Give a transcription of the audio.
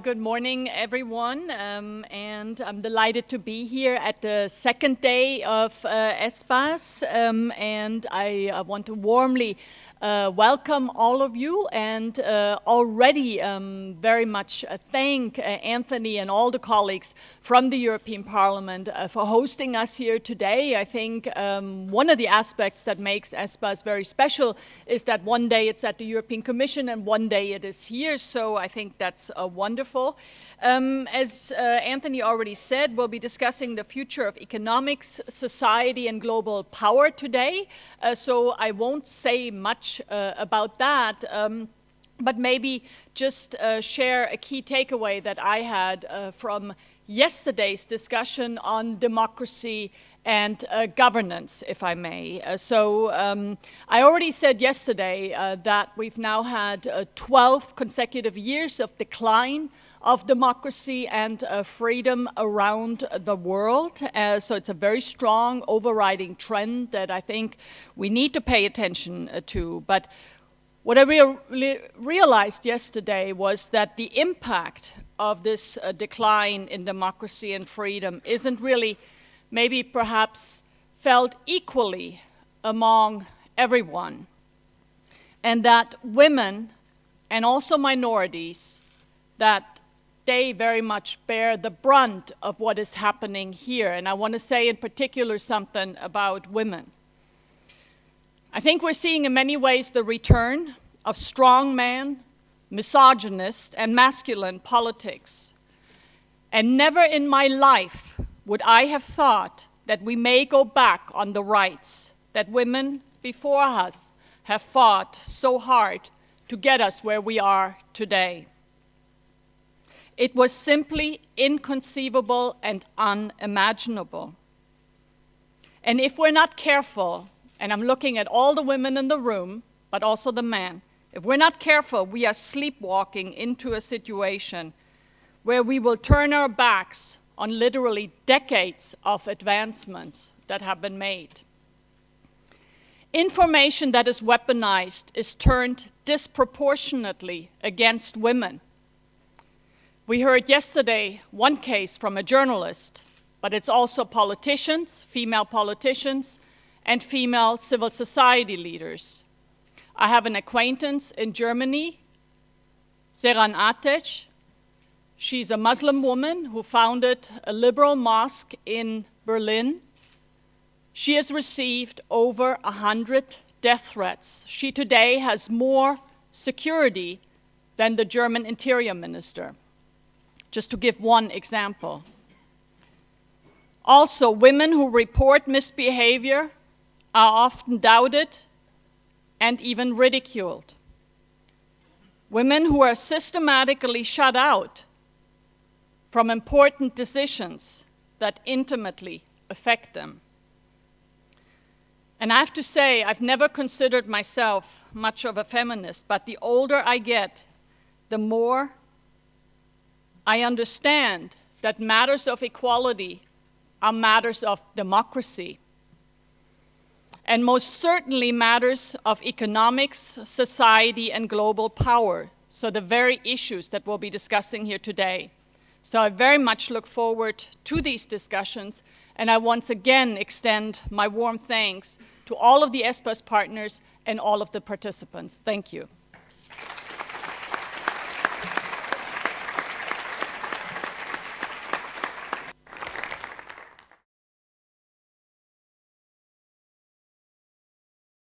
Good morning, everyone, and I'm delighted to be here at the second day of ESPAS, and I want to warmly welcome all of you and already very much thank Anthony and all the colleagues from the European Parliament for hosting us here today. I think one of the aspects that makes ESPAS very special is that one day it's at the European Commission and one day it is here, so I think that's wonderful. As Anthony already said, we'll be discussing the future of economics, society, and global power today, so I won't say much about that, but maybe just share a key takeaway that I had from yesterday's discussion on democracy and governance, if I may. I already said yesterday that we've now had 12 consecutive years of decline of democracy and freedom around the world. So it's a very strong overriding trend that I think we need to pay attention to. But what I realized yesterday was that the impact of this decline in democracy and freedom isn't really maybe perhaps felt equally among everyone, and that women and also minorities, that they very much bear the brunt of what is happening here. And I want to say in particular something about women. I think we're seeing in many ways the return of strongman, misogynist, and masculine politics. And never in my life would I have thought that we may go back on the rights that women before us have fought so hard to get us where we are today. It was simply inconceivable and unimaginable. And if we're not careful, and I'm looking at all the women in the room, but also the men, if we're not careful, we are sleepwalking into a situation where we will turn our backs on literally decades of advancements that have been made. Information that is weaponized is turned disproportionately against women. We heard yesterday one case from a journalist, but it's also politicians, female politicians, and female civil society leaders. I have an acquaintance in Germany, Seran Ateş. She's a Muslim woman who founded a liberal mosque in Berlin. She has received over 100 death threats. She today has more security than the German interior minister, just to give one example. Also, women who report misbehavior are often doubted and even ridiculed. Women who are systematically shut out from important decisions that intimately affect them. And I have to say, I've never considered myself much of a feminist, but the older I get, the more I understand that matters of equality are matters of democracy, and most certainly matters of economics, society, and global power, so the very issues that we'll be discussing here today. So I very much look forward to these discussions, and I once again extend my warm thanks to all of the ESPAS partners and all of the participants. Thank you.